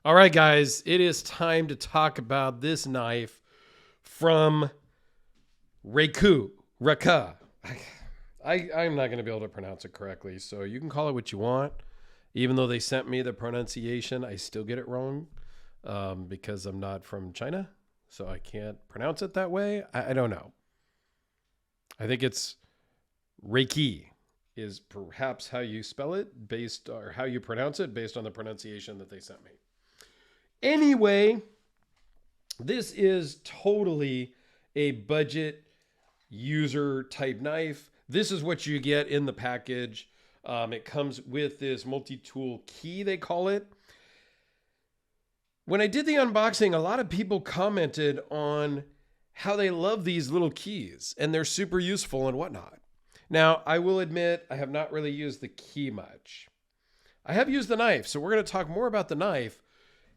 All right, guys, it is time to talk about this knife from Ruike. I'm not going to be able to pronounce it correctly, so you can call it what you want. Even though they sent me the pronunciation, I still get it wrong because I'm not from China, so I can't pronounce it that way. I don't know. I think it's Ruike is perhaps how you spell it based or how you pronounce it based on the pronunciation that they sent me. Anyway, this is totally a budget user type knife. This is what you get in the package. It comes with this multi-tool key, they call it. When I did the unboxing, a lot of people commented on how they love these little keys and they're super useful and whatnot. Now, I will admit I have not really used the key much. I have used the knife, so we're going to talk more about the knife.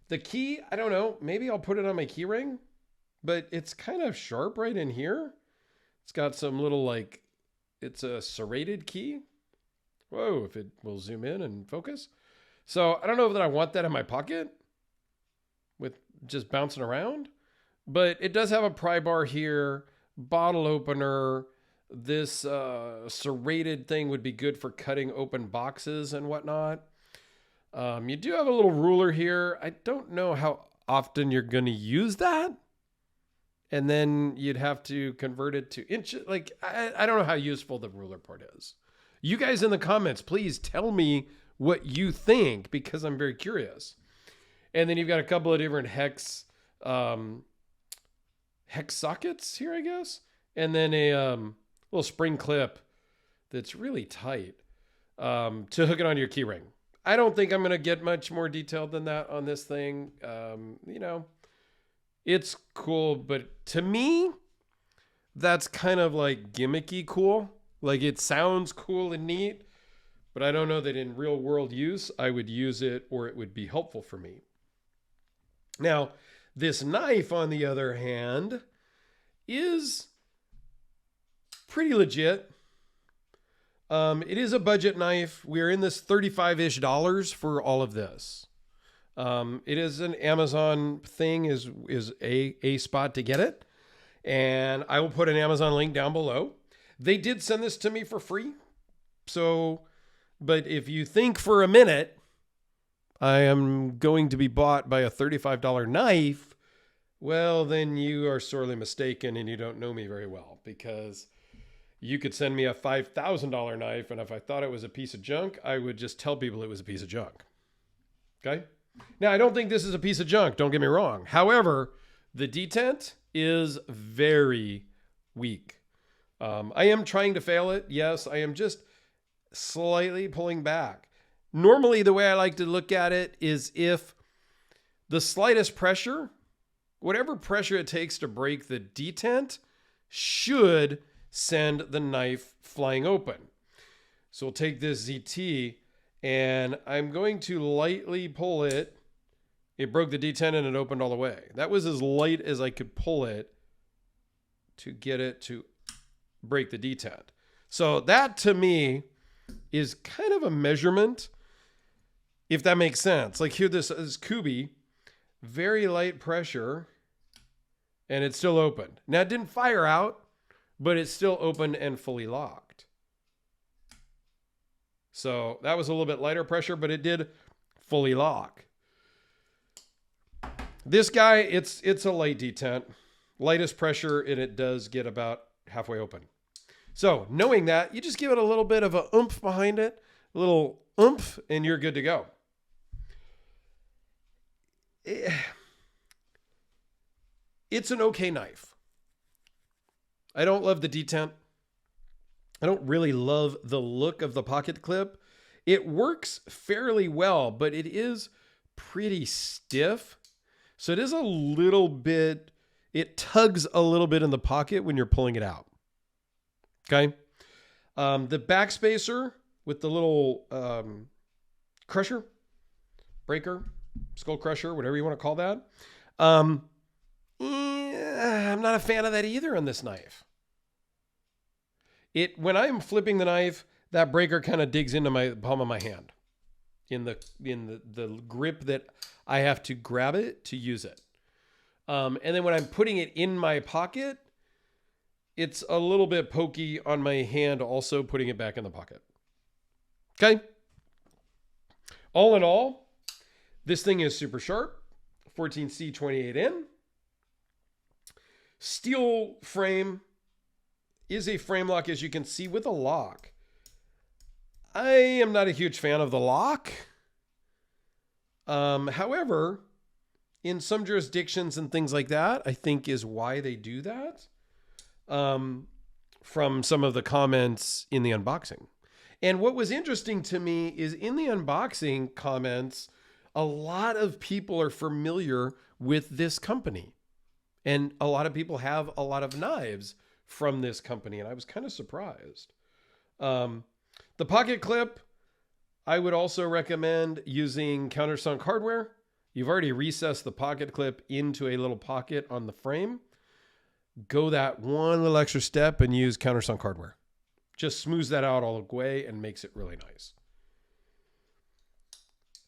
The key, I don't know, maybe I'll put it on my key ring, but it's kind of sharp right in here. It's got some little it's a serrated key. Whoa, if it will zoom in and focus. So I don't know that I want that in my pocket with just bouncing around, but it does have a pry bar here, bottle opener. This serrated thing would be good for cutting open boxes and whatnot. You do have a little ruler here. I don't know how often you're going to use that. And then you'd have to convert it to inches. I don't know how useful the ruler part is. You guys in the comments, please tell me what you think because I'm very curious. And then you've got a couple of different hex sockets here, I guess. And then a little spring clip that's really tight to hook it onto your key ring. I don't think I'm going to get much more detailed than that on this thing. It's cool, but to me, that's kind of like gimmicky cool. Like it sounds cool and neat, but I don't know that in real world use, I would use it or it would be helpful for me. Now, this knife, on the other hand, is pretty legit. It is a budget knife. We're in this $35-ish for all of this. It is an Amazon thing, is a spot to get it. And I will put an Amazon link down below. They did send this to me for free. So, but if you think for a minute, I am going to be bought by a $35 knife, well, then you are sorely mistaken and you don't know me very well because you could send me a $5,000 knife, and if I thought it was a piece of junk, I would just tell people it was a piece of junk. Okay? Now, I don't think this is a piece of junk. Don't get me wrong. However, the detent is very weak. I am trying to fail it. Yes, I am just slightly pulling back. Normally, the way I like to look at it is if the slightest pressure, whatever pressure it takes to break the detent, should send the knife flying open. So we'll take this ZT and I'm going to lightly pull it. It broke the detent and it opened all the way. That was as light as I could pull it to get it to break the detent. So that to me is kind of a measurement, if that makes sense. Like here, this is Kubi, very light pressure, and it's still open. Now it didn't fire out, but it's still open and fully locked. So that was a little bit lighter pressure, but it did fully lock. This guy, it's a light detent, lightest pressure, and it does get about halfway open. So knowing that, you just give it a little bit of a oomph behind it, a little oomph, and you're good to go. It's an okay knife. I don't love the detent. I don't really love the look of the pocket clip. It works fairly well, but it is pretty stiff. So it is a little bit, it tugs a little bit in the pocket when you're pulling it out. Okay. The backspacer with the little crusher, breaker, skull crusher, whatever you want to call that. I'm not a fan of that either on this knife. When I'm flipping the knife, that breaker kind of digs into my palm of my hand in the grip that I have to grab it to use it. And then when I'm putting it in my pocket, it's a little bit pokey on my hand also putting it back in the pocket. Okay. All in all, this thing is super sharp. 14C28N. Steel frame is a frame lock, as you can see, with a lock. I am not a huge fan of the lock. However, in some jurisdictions and things like that, I think is why they do that. From some of the comments in the unboxing. And what was interesting to me is in the unboxing comments, a lot of people are familiar with this company. And a lot of people have a lot of knives from this company. And I was kind of surprised. The pocket clip, I would also recommend using countersunk hardware. You've already recessed the pocket clip into a little pocket on the frame. Go that one little extra step and use countersunk hardware. Just smooths that out all the way and makes it really nice.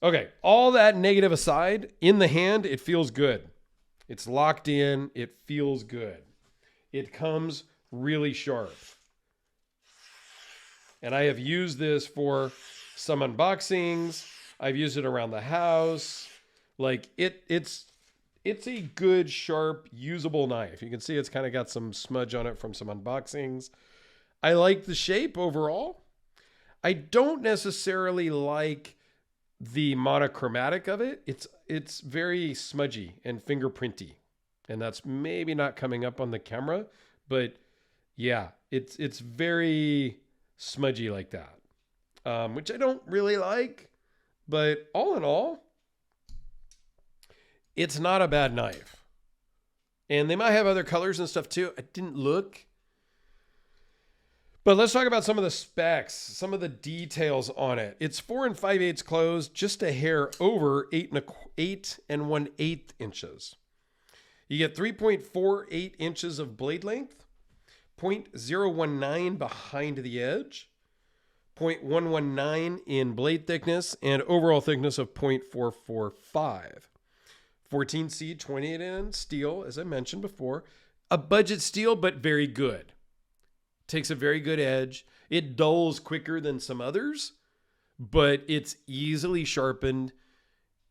Okay, all that negative aside, in the hand, it feels good. It's locked in. It feels good. It comes really sharp. And I have used this for some unboxings. I've used it around the house. Like it's a good, sharp, usable knife. You can see it's kind of got some smudge on it from some unboxings. I like the shape overall. I don't necessarily like the monochromatic of it. It's very smudgy and fingerprinty. And that's maybe not coming up on the camera, but yeah, it's very smudgy like that, which I don't really like. But all in all, it's not a bad knife. And they might have other colors and stuff too. I didn't look. But let's talk about some of the specs, some of the details on it. It's 4 5/8 closed, just a hair over 8 1/8 inches. You get 3.48 inches of blade length, 0.019 behind the edge, 0.119 in blade thickness, and overall thickness of 0.445. 14C28N steel, as I mentioned before, a budget steel, but very good. Takes a very good edge. It dulls quicker than some others, but it's easily sharpened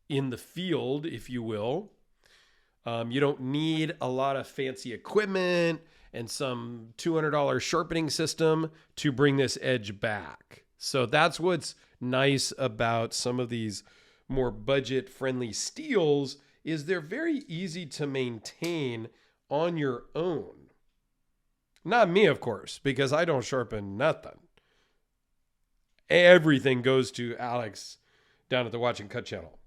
in the field, if you will. You don't need a lot of fancy equipment and some $200 sharpening system to bring this edge back. So that's what's nice about some of these more budget-friendly steels is they're very easy to maintain on your own. Not me, of course, because I don't sharpen nothing. Everything goes to Alex down at the Watch and Cut channel.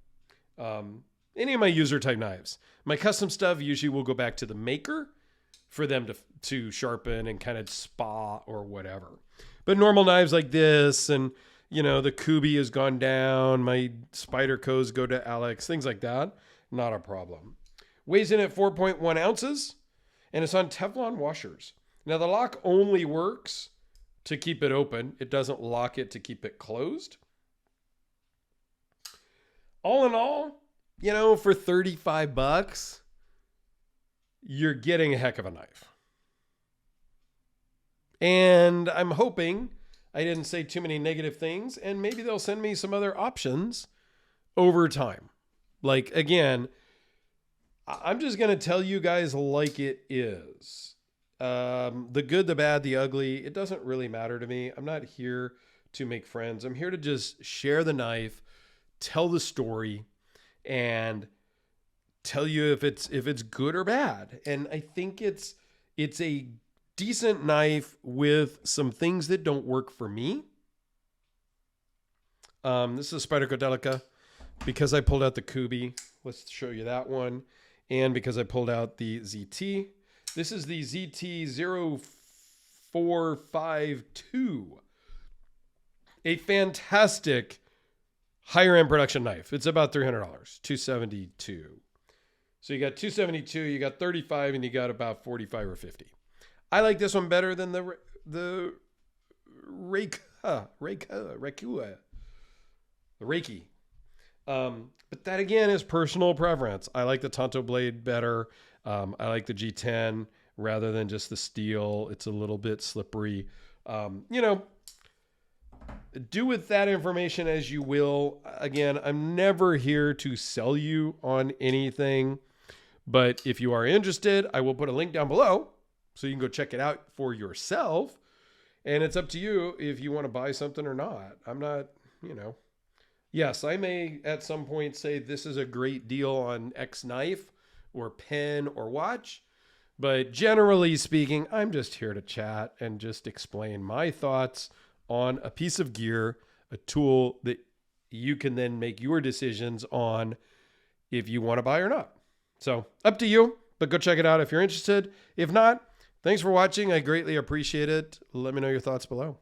Any of my user type knives. My custom stuff usually will go back to the maker for them to sharpen and kind of spa or whatever. But normal knives like this and, you know, the Kubi has gone down. My Spydercos go to Alex. Things like that. Not a problem. Weighs in at 4.1 ounces and it's on Teflon washers. Now, the lock only works to keep it open. It doesn't lock it to keep it closed. All in all, you know, for $35, you're getting a heck of a knife. And I'm hoping I didn't say too many negative things, and maybe they'll send me some other options over time. Like, again, I'm just going to tell you guys like it is. The good, the bad, the ugly, it doesn't really matter to me. I'm not here to make friends. I'm here to just share the knife, tell the story, and tell you if it's good or bad. And I think it's a decent knife with some things that don't work for me. This is a Spyderco Delica because I pulled out the Kubi. Let's show you that one. And because I pulled out the ZT. This is the ZT0452. A fantastic higher end production knife. It's about $300, $272. So you got $272, you got $35, and you got about $45 or $50. I like this one better than the Ruike. But that again is personal preference. I like the Tonto blade better. I like the G10 rather than just the steel. It's a little bit slippery. You know, do with that information as you will. Again, I'm never here to sell you on anything, but if you are interested, I will put a link down below so you can go check it out for yourself. And it's up to you if you want to buy something or not. I'm not, yes, I may at some point say this is a great deal on X knife or pen or watch. But generally speaking, I'm just here to chat and just explain my thoughts on a piece of gear, a tool that you can then make your decisions on if you want to buy or not. So up to you, but go check it out if you're interested. If not, thanks for watching. I greatly appreciate it. Let me know your thoughts below.